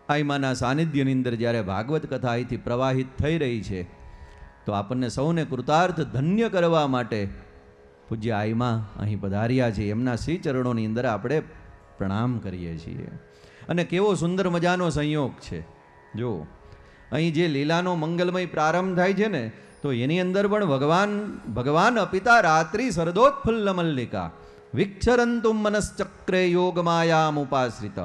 આઈમાના સાનિધ્યની અંદર જ્યારે ભાગવત કથા અહીંથી પ્રવાહિત થઈ રહી છે તો આપણને સૌને કૃતાર્થ ધન્ય કરવા માટે પૂજ્ય આઈમા અહીં પધાર્યા છે. એમના શ્રી ચરણોની અંદર આપણે પ્રણામ કરીએ છીએ. અને કેવો સુંદર મજાનો સંયોગ છે. જો અહીં જે લીલાનો મંગલમય પ્રારંભ થાય છે ને, તો એની અંદર પણ ભગવાન અપિતા રાત્રિ શરદોત્ફુલ્લ મલ્લિકા વિક્ષરંતુમ મનશ્ચક્રે યોગમાયામુપાશ્રિતઃ.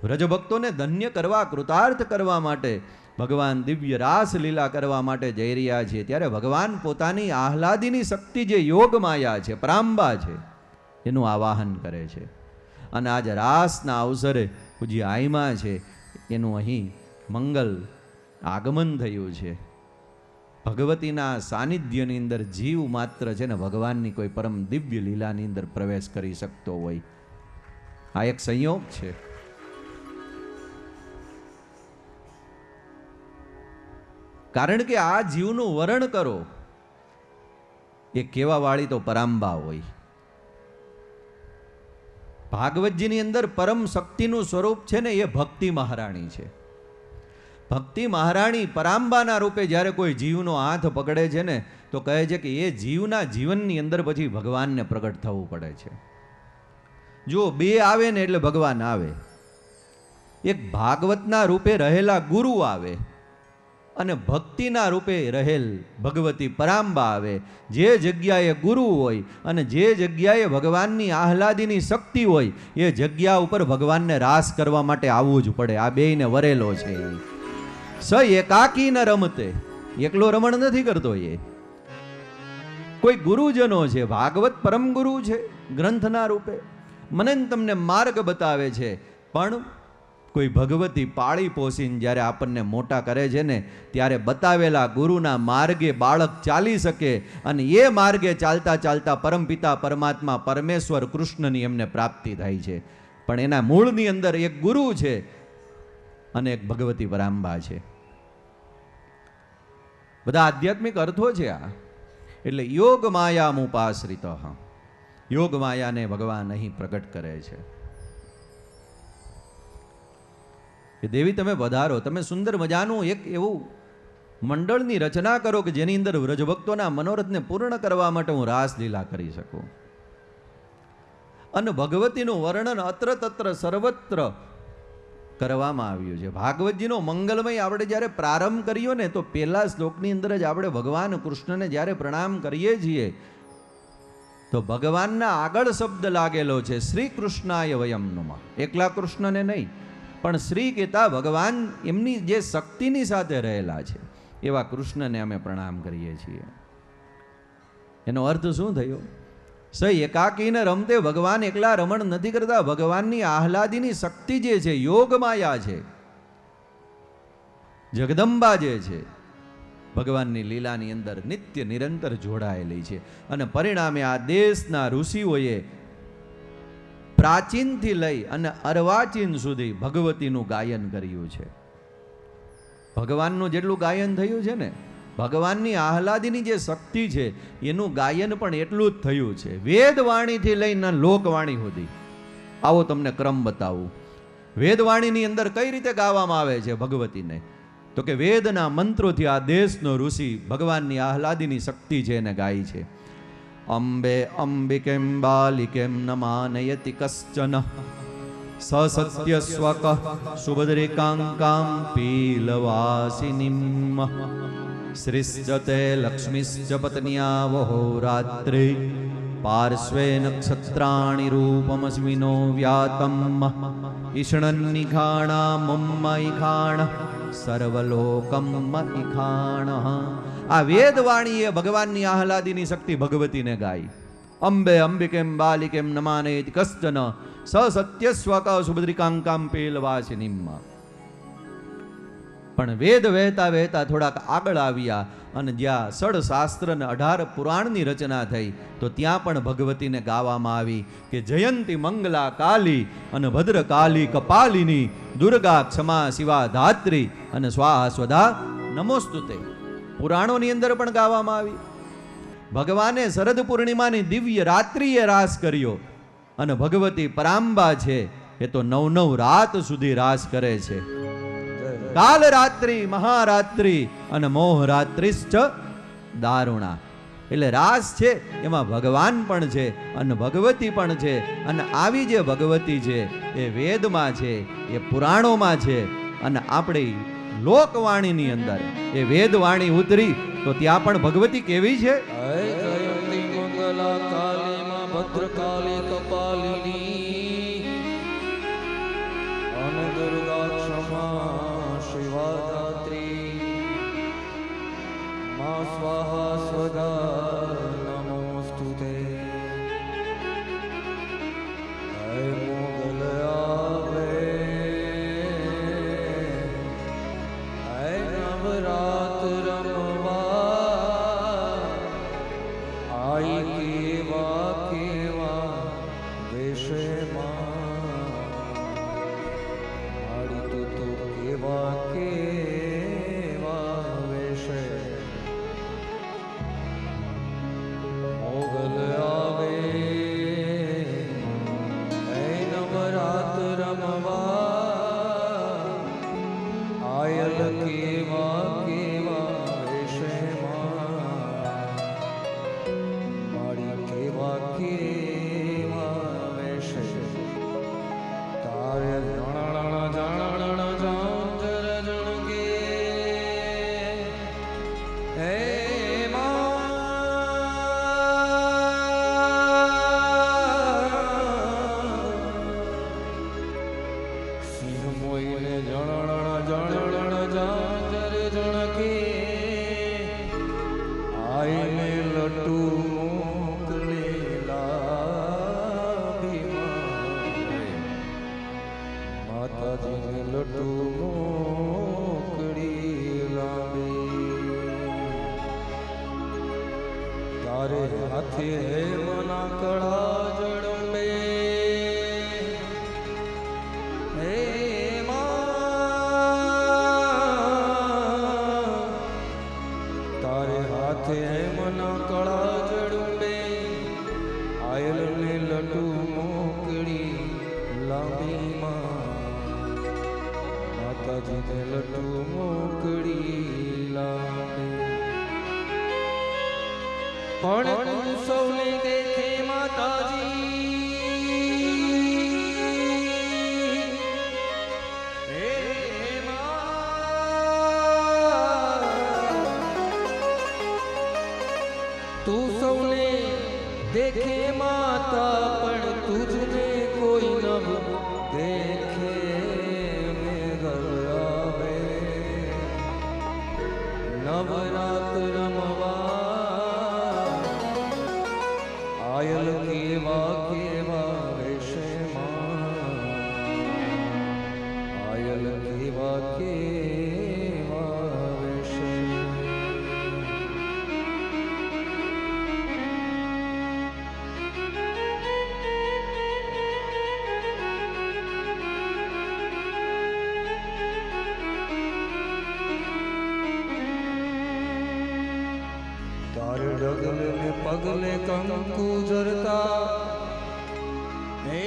વ્રજભક્તોને ધન્ય કરવા, કૃતાર્થ કરવા માટે ભગવાન દિવ્ય રાસ લીલા કરવા માટે જઈ રહ્યા છે. ત્યારે ભગવાન પોતાની આહલાદીની શક્તિ જે યોગમાયા છે, પરાંબા છે, એનું આવાહન કરે છે. અને આજ રાસના અવસરે પૂજ્ય આઈમા છે એનું અહીં મંગલ આગમન થયું છે. ભગવતીના સાનિધ્યની અંદર જીવ માત્ર છે ને ભગવાનની કોઈ પરમ દિવ્ય લીલાની અંદર પ્રવેશ કરી શકતો હોય. આ એક સંયોગ છે. કારણ કે આ જીવનું વરણ કરો એ કેવા વાળી તો પરાંબા હોય. ભાગવતજીની અંદર પરમ શક્તિનું સ્વરૂપ છે ને એ ભક્તિ મહારાણી છે. ભક્તિ મહારાણી પરાંબાના રૂપે જ્યારે કોઈ જીવનો હાથ પકડે છે ને તો કહે છે કે એ જીવના જીવનની અંદર પછી ભગવાનને પ્રગટ થવું પડે છે. જો બે આવે ને એટલે ભગવાન આવે. એક ભાગવતના રૂપે રહેલા ગુરુ આવે અને ભક્તિના રૂપે રહેલ ભગવતી પરાંબા આવે. જે જગ્યાએ ગુરુ હોય અને જે જગ્યાએ ભગવાનની આહલાદીની શક્તિ હોય એ જગ્યા ઉપર ભગવાનને રાસ કરવા માટે આવવું જ પડે. આ બેયને વરેલો છે. સ એકાકી ન રમતે, એકલો રમણ નથી કરતો. એ કોઈ ગુરુજનો છે, ભાગવત પરમ ગુરુ છે ગ્રંથના રૂપે, મને તમને માર્ગ બતાવે છે. પણ કોઈ ભગવતી પાળી પોષીને જ્યારે આપણને મોટા કરે છે ને ત્યારે બતાવેલા ગુરુના માર્ગે બાળક ચાલી શકે અને એ માર્ગે ચાલતા ચાલતા પરમપિતા પરમાત્મા પરમેશ્વર કૃષ્ણની એમને પ્રાપ્તિ થાય છે. પણ એના મૂળની અંદર એક ગુરુ છે અને એક ભગવતી પરાંબા છે. બધા આધ્યાત્મિક અર્થો છે આ. એટલે યોગ માયામુપાશ્રિત, યોગ માયાને ભગવાન અહીં પ્રગટ કરે છે કે દેવી તમે વધારો, તમે સુંદર મજાનું એક એવું મંડળની રચના કરો કે જેની અંદર વ્રજભક્તોના મનોરથને પૂર્ણ કરવા માટે હું રાસલીલા કરી શકું. અને ભગવતીનું વર્ણન અત્ર તત્ર સર્વત્ર કરવામાં આવ્યું છે. ભાગવતજીનો મંગલમય આપણે જ્યારે પ્રારંભ કર્યો ને તો પહેલા શ્લોકની અંદર જ આપણે ભગવાન કૃષ્ણને જ્યારે પ્રણામ કરીએ છીએ તો ભગવાનના આગળ શબ્દ લાગેલો છે શ્રી કૃષ્ણાય વયમ નમઃ. એકલા કૃષ્ણને નહીં પણ શ્રી કહેતા ભગવાન એમની જે શક્તિની સાથે રહેલા છે એવા કૃષ્ણને અમે પ્રણામ કરીએ છીએ. એનો અર્થ શું થયો? સ એકાકીને રમતે, ભગવાન એકલા રમણ નથી કરતા. ભગવાનની આહલાદીની શક્તિ જે છે, યોગમાયા છે, જગદંબા જે છે, ભગવાનની લીલાની અંદર નિત્ય નિરંતર જોડાયેલી છે. અને પરિણામે આ દેશના ઋષિઓએ પ્રાચીનથી લઈ અને અર્વાચીન સુધી ભગવતીનું ગાયન કર્યું છે. ભગવાનનું જેટલું ગાયન થયું છે ને, ભગવાનની આહલાદીની જે શક્તિ છે એનું ગાયન પણ એટલું જ થયું છે. વેદવાણીથી લઈને લોકવાણી સુધી. આવો તમને ક્રમ બતાવું. વેદવાણીની અંદર કઈ રીતે ગાવામાં આવે છે ભગવતીને? તો કે વેદના મંત્રોથી આ દેશનો ઋષિ ભગવાનની આહલાદીની શક્તિ છે એને ગાય છે. અંબે અંબિકેમ બાલિકેમ ન માનયતિ કશ્ચન સસત્ય સ્વક સુભદ્રિકાંકામ પીલવાસિનીમ શ્રીશ્ચતે લક્ષ્મીશ્ચ પત્ન્યાવહો રાત્રે પાર્શ્વે નક્ષત્રાણિ રૂપમસ્મિનો વ્યાતમ ઈષણન્નિખાણા મુમ્મઈખાણ સર્વલોકમ ઈખાણ. આ વેદવાણીએ ભગવાનની આહલાદીની શક્તિ ભગવતીને ગાઈ. અંબે અંબિકેમ બાલિકેમ નમાનેતિ કશ્ચન સસત્યસ્વક સુભદ્રિકાંકામ પેલવાસિનીમ. પણ વેદ વહેતા વહેતા થોડાક આગળ આવ્યા અને જ્યાં 6 શાસ્ત્ર અને 18 પુરાણની રચના થઈ તો ત્યાં પણ ભગવતીને ગાવામાં આવી કે જયંતી મંગલા કાલી અને ભદ્રકાલી કપાલિની દુર્ગા ક્ષમા શિવા ધાત્રી અને સ્વાહા સ્વધા નમોસ્તુતે. પુરાણોની અંદર પણ ગાવામાં આવી. ભગવાને શરદ પૂર્ણિમાની દિવ્ય રાત્રિએ રાસ કર્યો અને ભગવતી પરાંબા છે એ તો 9 રાત સુધી રાસ કરે છે. કાલ રાત્રિ મહારાત્રિ અને મોહ રાત્રિશ્ચ દારુણા. એટલે રાસ છે એમાં ભગવાન પણ છે અને ભગવતી પણ છે. અને આવી જે ભગવતી છે એ વેદમાં છે, એ પુરાણોમાં છે, અને આપણે લોકવાણીની અંદર એ વેદવાણી ઉતરી તો ત્યાં પણ ભગવતી કેવી છે? જયંતી મંગલા કાલીમાં ભદ્રકાલી કપાલિની અને દુર્ગા ક્ષમા શિવા ધાત્રી મા સ્વાહા સ્વદા નમોસ્તુતે. હે મોગલ આવે, હે નવરાત રમવા આઈ કેવા કેવા વેશમાં આડી તો કેવા કેવા વેશે. મોગલ આવે, હે નવરાત રમવા આયલ કેવા કેવા વેશમાં મારી કેવા કેવા વેશે. તારે જાણણ જાણણ જાંજર જણગે હે સિંહ મોઈને જણણ જણણ જાંજર જણકે આઈને લટુ મોકલેલા ભીમા. માતાજીને લટુ મોકળી લાવી. તારે હાથે મના કળા જડંબે હે તારે હાથે મના કળા જડુંબે આયલને લટુ મોકળી લાંબી માં. માતાજીને લટુ મોકળી લાંબી. પણ તું સૌને દેખે માતાજી હે તું સૌને દેખે માતા પણ તુજને કોઈ નવ દેખે. મેઘલ આવે નવરાત રમવા આયલ કેવા કેવા વેશમાં આયલ કેવા કેવા વેશે. તારે ડગલે ને પગલે કંકુ જરતા હે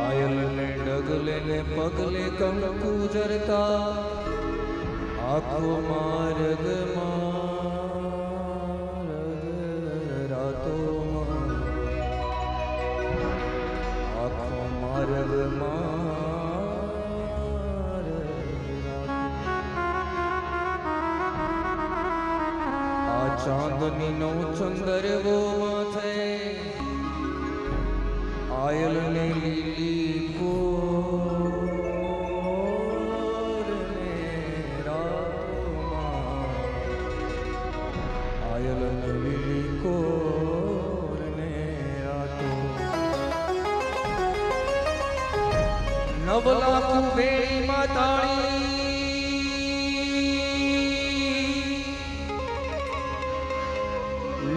આયલ ને ડગલે ને પગલે કંકુ જરતા આખો માર્ગ રાતો આખો માર્ગ આ ચાંદની નો ચંદરવો માથે આયલ ને લીલી કોર ને રાતોમાં આયલ ને લીલી કોર ને રાતો. નવલાખુ બેડી માતાળી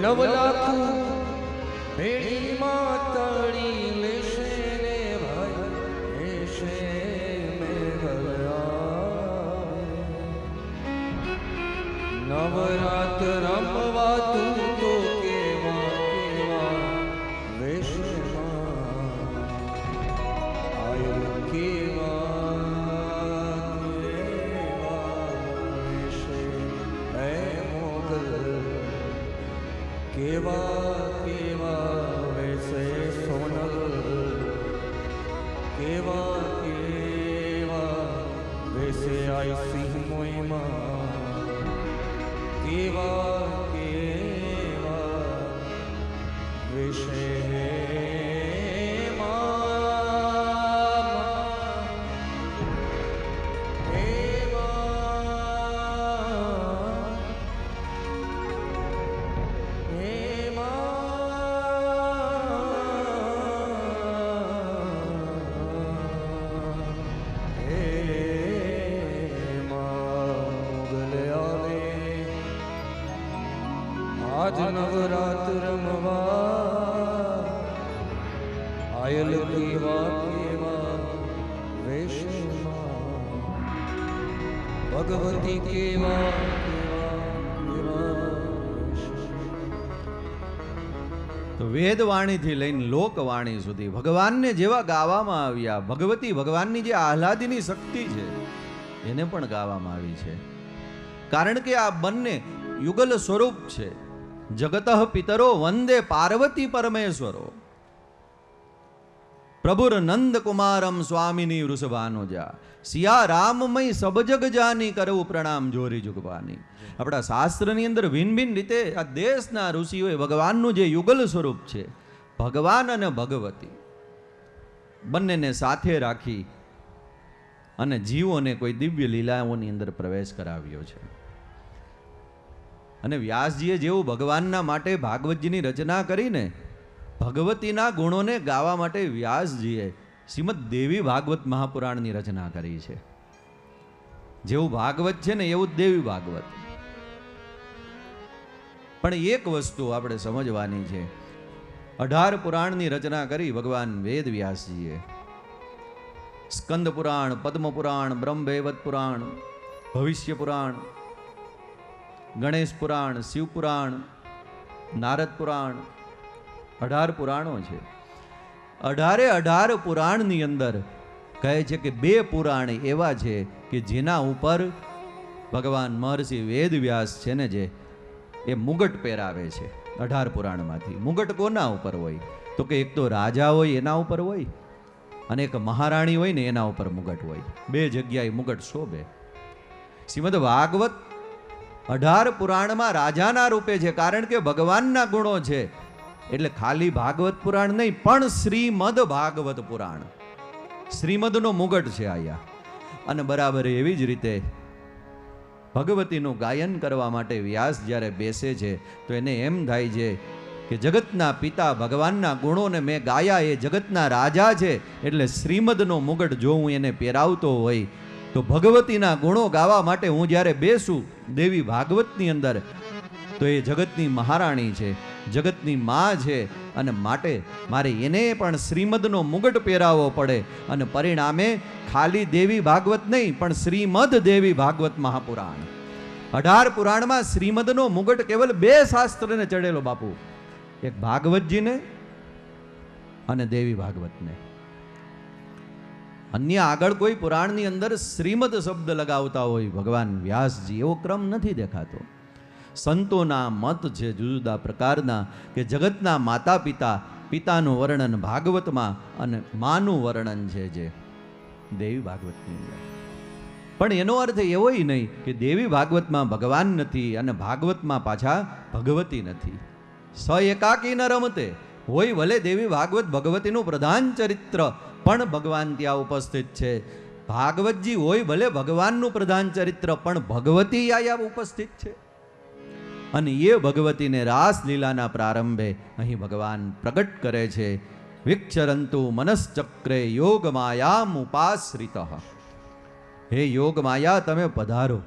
નવલાખુ બેડી માતાળી લેશે ને ભાઈ લેશે મેઘલ આવે. નવરાત રમવા તું તો કેવા કેવા વેશમાં આયો કેવા કેવા વેશે હે મોગલ કેવા કેવા વેશે સોનલ કેવા કેવા વેશે આઈ સિંહ મોઈમાં કેવા કેવા વિશે આજ નવરાત રમવા આયલ કેવા કેવા વેશમાં ભગવતી કેવા કેવા તો વેદવાણીથી લઈને લોકવાણી સુધી ભગવાનને જેવા ગાવામાં આવ્યા, ભગવતી ભગવાનની જે આહલાદીની શક્તિ છે એને પણ ગાવામાં આવી છે. કારણ કે આ બંને યુગલ સ્વરૂપ છે. જગત પિતરો વંદે પાર્વતી પરમેશ્વરો પ્રભુર નંદ કુમારમ સ્વામિની વૃષભાનુજા સિયા રામમય સબ જગ જાની કરવું પ્રણામ જોરી જુગવાની. આપણા શાસ્ત્રની અંદર ભિન્ન ભિન્ન રીતે આ દેશના ઋષિઓએ ભગવાનનું જે યુગલ સ્વરૂપ છે, ભગવાન અને ભગવતી બંનેને સાથે રાખી અને જીવોને કોઈ દિવ્ય લીલાઓની અંદર પ્રવેશ કરાવ્યો છે. અને વ્યાસજીએ જેવું ભગવાનના માટે ભાગવતજીની રચના કરીને ભગવતીના ગુણોને ગાવા માટે વ્યાસજીએ શ્રીમદ દેવી ભાગવત મહાપુરાણની રચના કરી છે. જેવું ભાગવત છે ને એવું જ દેવી ભાગવત. પણ એક વસ્તુ આપણે સમજવાની છે, 18 પુરાણની રચના કરી ભગવાન વેદ વ્યાસજીએ. સ્કંદ પુરાણ, પદ્મ પુરાણ, બ્રહ્મવૈવત પુરાણ, ભવિષ્ય પુરાણ, ગણેશ પુરાણ, શિવ પુરાણ, નારદ પુરાણ, 18 પુરાણો છે. 18 પુરાણની અંદર કહે છે કે 2 પુરાણ એવા છે કે જેના ઉપર ભગવાન મહર્ષિ વેદ વ્યાસ છે ને જે એ મુગટ પહેરાવે છે. 18 પુરાણમાંથી મુગટ કોના ઉપર હોય તો કે એક તો રાજા હોય એના ઉપર હોય અને એક મહારાણી હોય ને એના ઉપર મુગટ હોય. 2 જગ્યાએ મુગટ શોભે. શ્રીમદ ભાગવત 18 પુરાણમાં રાજાના રૂપે છે, કારણ કે ભગવાનના ગુણો છે. એટલે ખાલી ભાગવત પુરાણ નહીં, પણ શ્રીમદ ભાગવત પુરાણ, શ્રીમદનો મુગટ છે આયા. અને બરાબર એવી જ રીતે ભગવતીનું ગાયન કરવા માટે વ્યાસ જ્યારે બેસે છે તો એને એમ થાય છે કે જગતના પિતા ભગવાનના ગુણોને મેં ગાયા, એ જગતના રાજા છે, એટલે શ્રીમદનો મુગટ જો હું એને પહેરાવતો હોય તો ભગવતીના ગુણો ગાવા માટે હું જ્યારે બેસું દેવી ભાગવતની અંદર તો એ જગતની મહારાણી છે, જગતની માં છે, અને માટે મારે એને પણ શ્રીમદનો મુગટ પહેરાવવો પડે. અને પરિણામે ખાલી દેવી ભાગવત નહીં પણ શ્રીમદ દેવી ભાગવત મહાપુરાણ. 18 પુરાણમાં શ્રીમદનો મુગટ કેવલ 2 શાસ્ત્રને ચડેલો બાપુ, એક ભાગવતજીને અને દેવી ભાગવતને. અન્ય આગળ કોઈ પુરાણની અંદર શ્રીમદ શબ્દ લગાવતા હોય ભગવાન વ્યાસજી, એવો ક્રમ નથી દેખાતો. સંતોના મત છે જુદા જુદા પ્રકારના કે જગતના માતા પિતાનું વર્ણન ભાગવતમાં અને માનું વર્ણન છે જે દેવી ભાગવતની અંદર. પણ એનો અર્થ એવો નહીં કે દેવી ભાગવતમાં ભગવાન નથી અને ભાગવતમાં પાછા ભગવતી નથી. સ એકાકી ન રમતે હોય ભલે દેવી ભાગવત ભગવતીનું પ્રધાન ચરિત્ર, પણ ભગવાન ત્યાં ઉપસ્થિત છે. ભાગવતજી હોય ભલે ભગવાનનું પ્રધાન ચરિત્ર, પણ ભગવતી આયા ઉપસ્થિત છે. અને એ ભગવતીને રાસલીલાના પ્રારંભે અહીં ભગવાન પ્રગટ કરે છે. વિક્ષરંતુ મનશ્ચક્રે યોગ માયામ ઉપાશ્રિત. હે યોગ માયા, તમે પધારો.